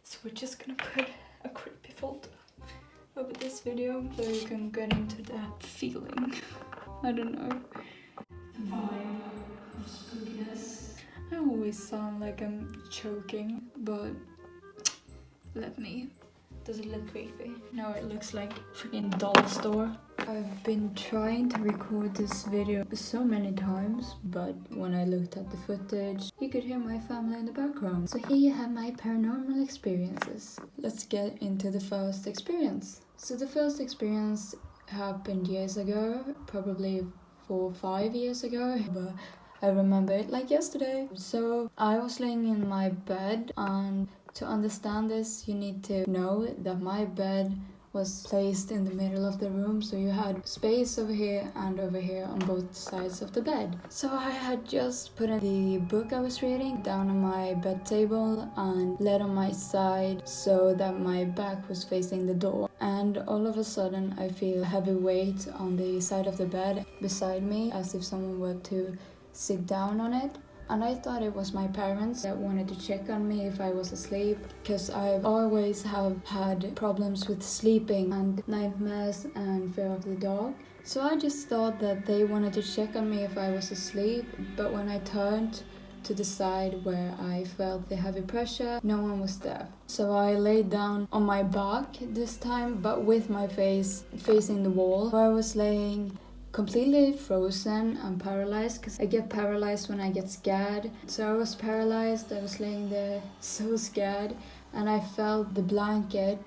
So we're just gonna put a creepy filter over this video so you can get into that feeling. I don't know. The vibe of spookiness. I always sound like I'm choking, but let me. Does it look creepy? No, it looks like a freaking doll store. I've been trying to record this video so many times, but when I looked at the footage, you could hear my family in the background. So here you have my paranormal experiences. Let's get into the first experience. So the first experience happened years ago, probably 4 or 5 years ago, but I remember it like yesterday. So I was laying in my bed, and to understand this, you need to know that my bed was placed in the middle of the room, so you had space over here and over here on both sides of the bed. So I had just put the book I was reading down on my bed table and laid on my side so that my back was facing the door. And all of a sudden I feel a heavy weight on the side of the bed beside me, as if someone were to sit down on it. And I thought it was my parents that wanted to check on me if I was asleep, because I've always have had problems with sleeping and nightmares and fear of the dark. So I just thought that they wanted to check on me if I was asleep, but when I turned to the side where I felt the heavy pressure, no one was there. So I laid down on my back this time, but with my face facing the wall. So I was laying completely frozen and paralyzed, because I get paralyzed when I get scared. So I was paralyzed, I was laying there so scared, and I felt the blanket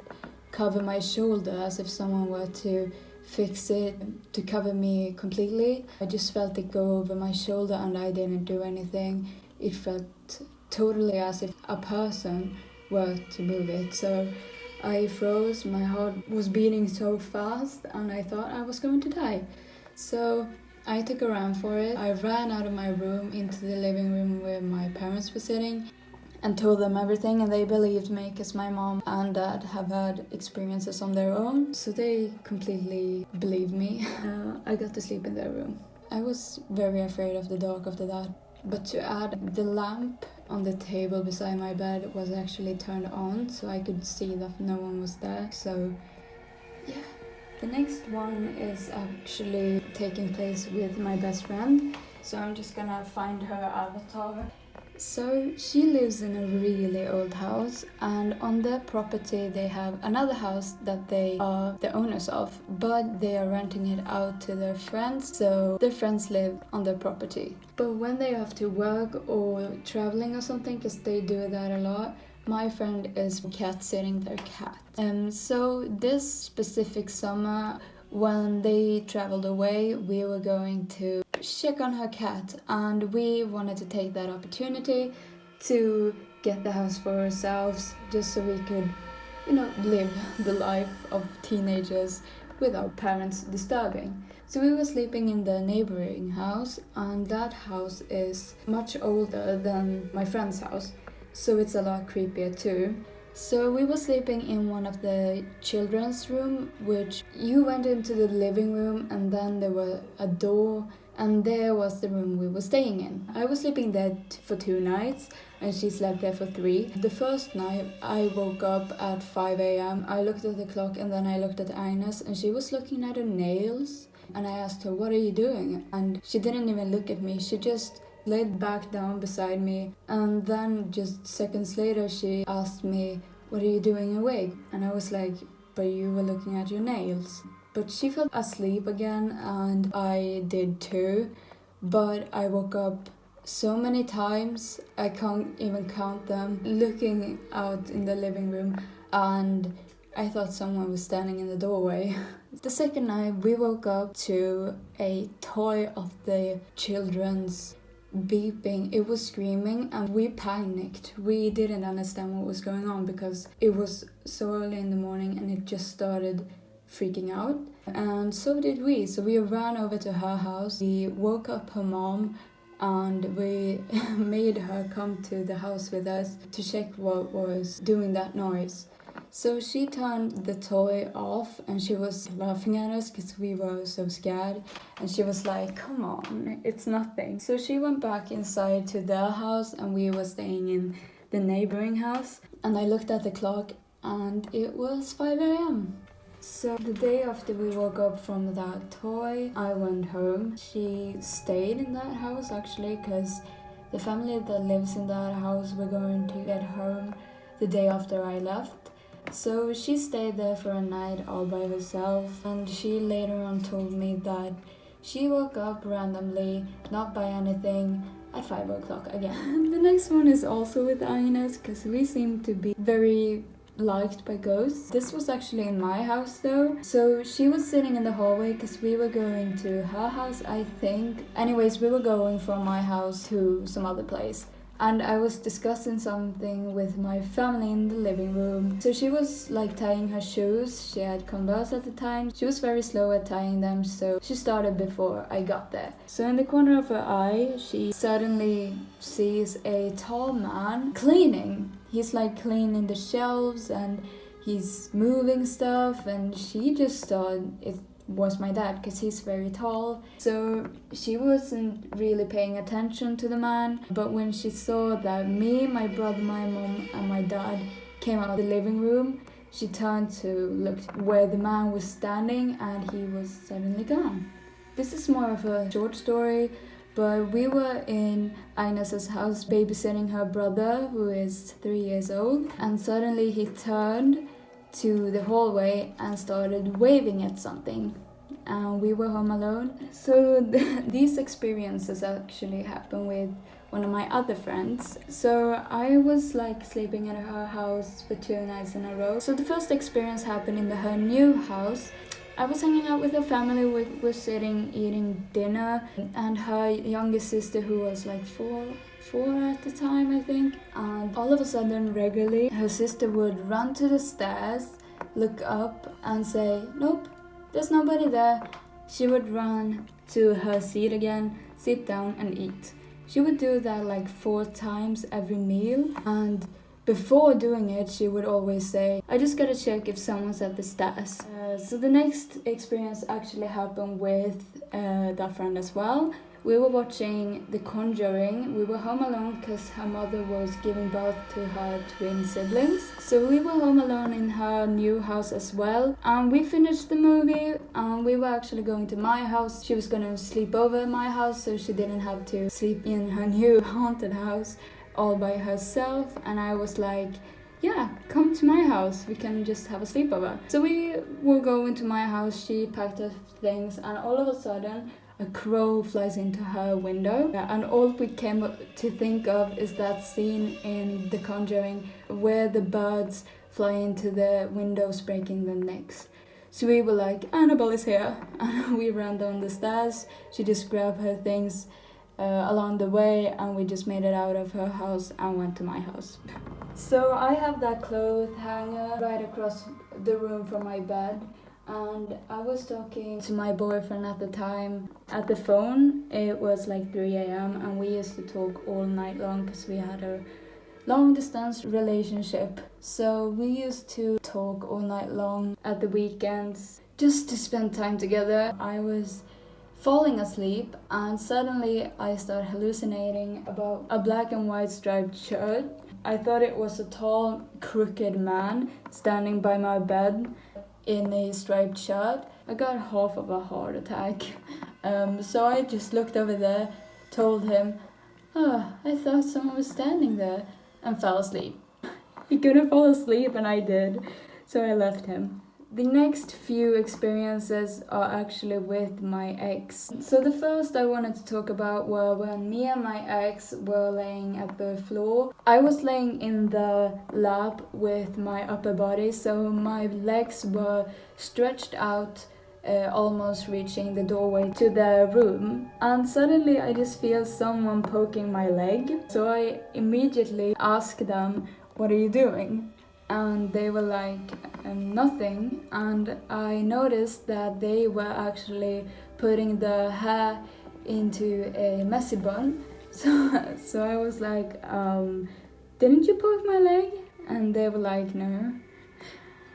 cover my shoulder as if someone were to fix it to cover me completely. I just felt it go over my shoulder and I didn't do anything. It felt totally as if a person were to move it. So I froze, my heart was beating so fast and I thought I was going to die. So I took a run for it. I ran out of my room into the living room where my parents were sitting and told them everything, and they believed me because my mom and dad have had experiences on their own, so they completely believed me. I got to sleep in their room. I was very afraid of the dark after that, but to add, the lamp on the table beside my bed was actually turned on, so I could see that no one was there. So yeah. The next one is actually taking place with my best friend, so I'm just gonna find her avatar. So she lives in a really old house, and on their property they have another house that they are the owners of, but they are renting it out to their friends, so their friends live on their property. But when they have to work or traveling or something, because they do that a lot, my friend is cat sitting their cat. So this specific summer, when they traveled away, we were going to check on her cat, and we wanted to take that opportunity to get the house for ourselves, just so we could, live the life of teenagers without parents disturbing. So we were sleeping in the neighboring house, and that house is much older than my friend's house, so it's a lot creepier too. So we were sleeping in one of the children's room, which you went into the living room and then there was a door, and there was the room we were staying in. I was sleeping there for 2 nights and she slept there for 3. The first night I woke up at 5 a.m. I looked at the clock and then I looked at Agnes and she was looking at her nails, and I asked her, "What are you doing?" And she didn't even look at me, she just laid back down beside me, and then just seconds later she asked me, "What are you doing awake?" And I was like, "But you were looking at your nails." But she fell asleep again, and I did too, but I woke up so many times, I can't even count them, looking out in the living room, and I thought someone was standing in the doorway. The second night we woke up to a toy of the children's beeping. It was screaming and we panicked. We didn't understand what was going on because it was so early in the morning and it just started freaking out, and so did we. So we ran over to her house, we woke up her mom, and we made her come to the house with us to check what was doing that noise. So she turned the toy off and she was laughing at us because we were so scared, and she was like, "Come on, it's nothing." So she went back inside to their house and we were staying in the neighboring house. and I looked at the clock and it was 5 a.m. So the day after we woke up from that toy, I went home. She stayed in that house actually, because the family that lives in that house were going to get home the day after I left. So she stayed there for a night all by herself, and she later on told me that she woke up randomly, not by anything, at 5 o'clock again. The next one is also with Agnes, because we seem to be very liked by ghosts. This was actually in my house though. So she was sitting in the hallway because we were going to her house, I think. Anyways, we were going from my house to some other place. And I was discussing something with my family in the living room. So she was like tying her shoes. She had Converse at the time. She was very slow at tying them, so she started before I got there. So in the corner of her eye, she suddenly sees a tall man cleaning. He's like cleaning the shelves and he's moving stuff, and she just thought it was my dad because he's very tall. So she wasn't really paying attention to the man, but when she saw that me, my brother, my mom and my dad came out of the living room, she turned to look where the man was standing and he was suddenly gone. This is more of a short story, but we were in Agnes's house babysitting her brother, who is 3 years old, and suddenly he turned to the hallway and started waving at something, and we were home alone. So these experiences actually happened with one of my other friends. So I was like sleeping at her house for 2 nights in a row. So the first experience happened in her new house. I was hanging out with her family. We were sitting eating dinner, and her youngest sister, who was like four at the time, I think. And all of a sudden, regularly, her sister would run to the stairs, look up and say, "Nope, there's nobody there." She would run to her seat again, sit down and eat. She would do that like 4 times every meal, and before doing it, she would always say, "I just gotta check if someone's at the stairs." So the next experience actually happened with that friend as well. We were watching The Conjuring. We were home alone because her mother was giving birth to her twin siblings. So we were home alone in her new house as well. And we finished the movie and we were actually going to my house. She was going to sleep over at my house so she didn't have to sleep in her new haunted house all by herself. And I was like, "Yeah, come to my house. We can just have a sleepover." So we were going to my house. She packed her things and all of a sudden, a crow flies into her window, and all we came to think of is that scene in The Conjuring where the birds fly into the windows, breaking their necks. So we were like, "Annabelle is here," and we ran down the stairs. She just grabbed her things along the way, and we just made it out of her house and went to my house. So I have that clothes hanger right across the room from my bed. And I was talking to my boyfriend at the time at the phone. It was like 3 a.m. and we used to talk all night long because we had a long distance relationship. So we used to talk all night long at the weekends just to spend time together. I was falling asleep and suddenly I started hallucinating about a black and white striped shirt. I thought it was a tall, crooked man standing by my bed in a striped shirt. I got half of a heart attack. So I just looked over there, told him, "Oh, I thought someone was standing there," and fell asleep. He couldn't fall asleep and I did, so I left him. The next few experiences are actually with my ex. So the first I wanted to talk about were when me and my ex were laying at the floor. I was laying in the lap with my upper body, so my legs were stretched out, almost reaching the doorway to the room. And suddenly I just feel someone poking my leg. So I immediately asked them, "What are you doing?" And they were like, "Nothing." And I noticed that they were actually putting the hair into a messy bun. So I was like, "Didn't you poke my leg?" And they were like, "No."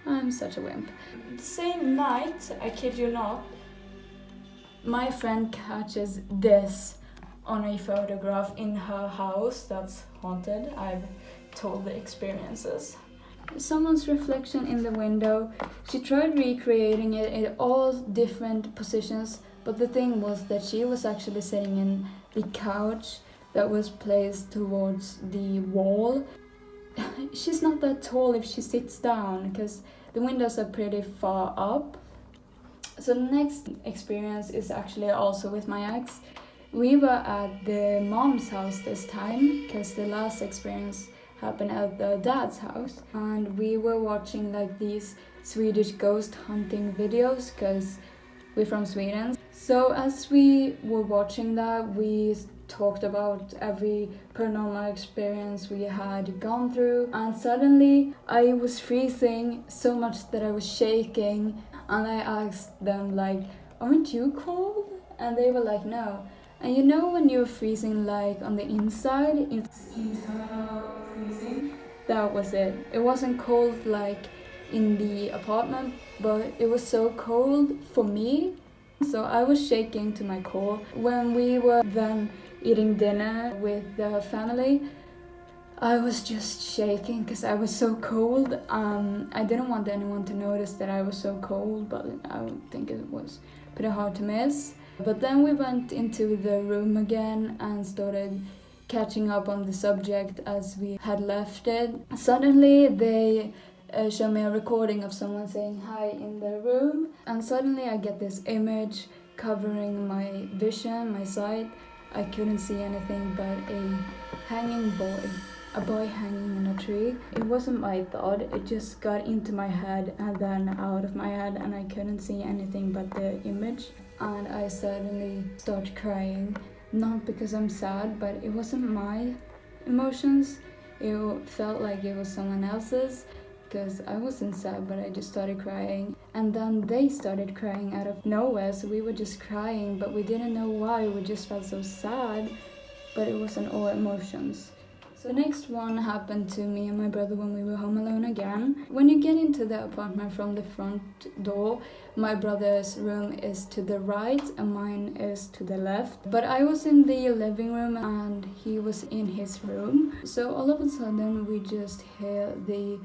I'm such a wimp. The same night, I kid you not, my friend catches this on a photograph in her house that's haunted. I've told the experiences. Someone's reflection in the window. She tried recreating it in all different positions, but the thing was that she was actually sitting in the couch that was placed towards the wall. She's not that tall if she sits down, because the windows are pretty far up. So the next experience is actually also with my ex. We were at the mom's house this time, because the last experience happened at the dad's house. And we were watching like these Swedish ghost hunting videos, because we're from Sweden. So as we were watching that, we talked about every paranormal experience we had gone through, and suddenly I was freezing so much that I was shaking, and I asked them like, aren't you cold? And they were like, no. And you know when you're freezing like on the inside, it's internal freezing? That was it. It wasn't cold like in the apartment, but it was so cold for me. So I was shaking to my core. When we were then eating dinner with the family, I was just shaking because I was so cold. I didn't want anyone to notice that I was so cold, but I would think it was pretty hard to miss. But then we went into the room again and started catching up on the subject as we had left it. Suddenly they show me a recording of someone saying hi in the room, and suddenly I get this image covering my vision, my sight. I couldn't see anything but a boy hanging in a tree. It wasn't my thought, it just got into my head and then out of my head, and I couldn't see anything but the image. And I suddenly started crying, not because I'm sad, but it wasn't my emotions. It felt like it was someone else's, because I wasn't sad, but I just started crying. And then they started crying out of nowhere, so we were just crying, but we didn't know why. We just felt so sad, but it wasn't all emotions. So the next one happened to me and my brother when we were home alone again. When you get into the apartment from the front door, my brother's room is to the right and mine is to the left. But I was in the living room and he was in his room. So all of a sudden we just hear the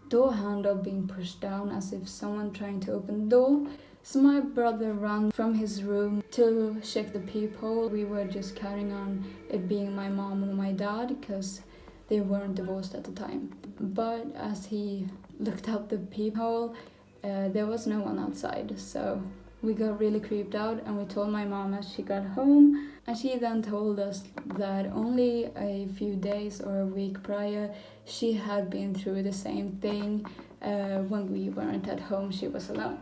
door handle being pushed down as if someone trying to open the door. So my brother ran from his room to check the peephole. We were just carrying on it being my mom or my dad, because they weren't divorced at the time. But as he looked out the peephole, there was no one outside. So we got really creeped out and we told my mom as she got home. And she then told us that only a few days or a week prior, she had been through the same thing. When we weren't at home, she was alone.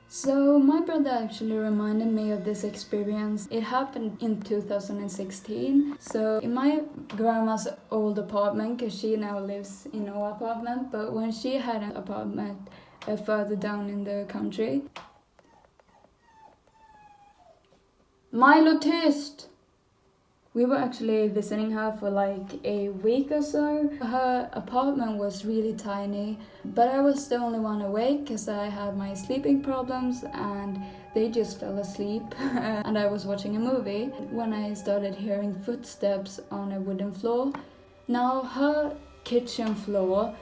So my brother actually reminded me of this experience. It happened in 2016. So in my grandma's old apartment, because she now lives in our apartment, but when she had an apartment further down in the country. Milo tyst! We were actually visiting her for like a week or so. Her apartment was really tiny, but I was the only one awake because I had my sleeping problems and they just fell asleep and I was watching a movie when I started hearing footsteps on a wooden floor. Now her kitchen floor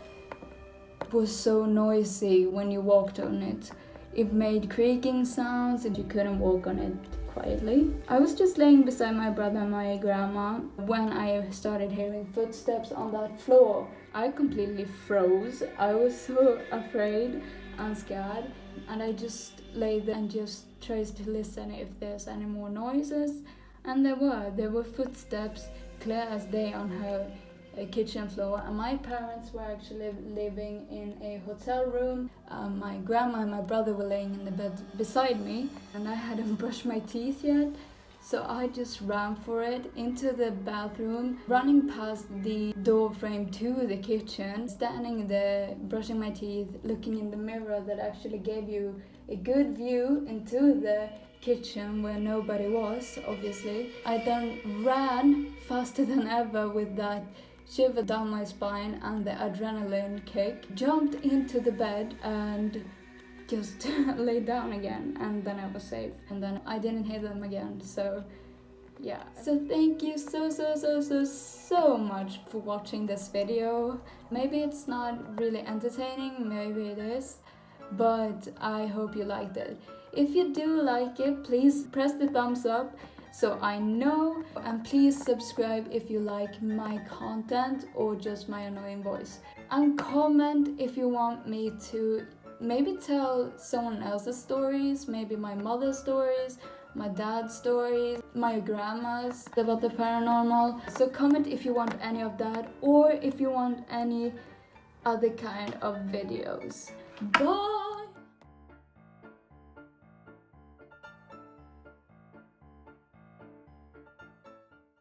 was so noisy when you walked on it. It made creaking sounds and you couldn't walk on it quietly. I was just laying beside my brother and my grandma when I started hearing footsteps on that floor. I completely froze. I was so afraid and scared, and I just lay there and just tried to listen if there's any more noises. And there were footsteps clear as day on her kitchen floor, and my parents were actually living in a hotel room. My grandma and my brother were laying in the bed beside me, and I hadn't brushed my teeth yet, so I just ran for it into the bathroom, running past the door frame to the kitchen, standing there brushing my teeth, looking in the mirror that actually gave you a good view into the kitchen where nobody was, obviously. I then ran faster than ever with that shiver down my spine and the adrenaline kick, jumped into the bed and just lay down again, and then I was safe, and then I didn't hear them again. So yeah. So thank you so much for watching this video. Maybe it's not really entertaining, maybe it is, but I hope you liked it. If you do like it, please press the thumbs up so I know, and please subscribe if you like my content or just my annoying voice. And comment if you want me to maybe tell someone else's stories, maybe my mother's stories, my dad's stories, my grandma's about the paranormal. So comment if you want any of that, or if you want any other kind of videos. Bye!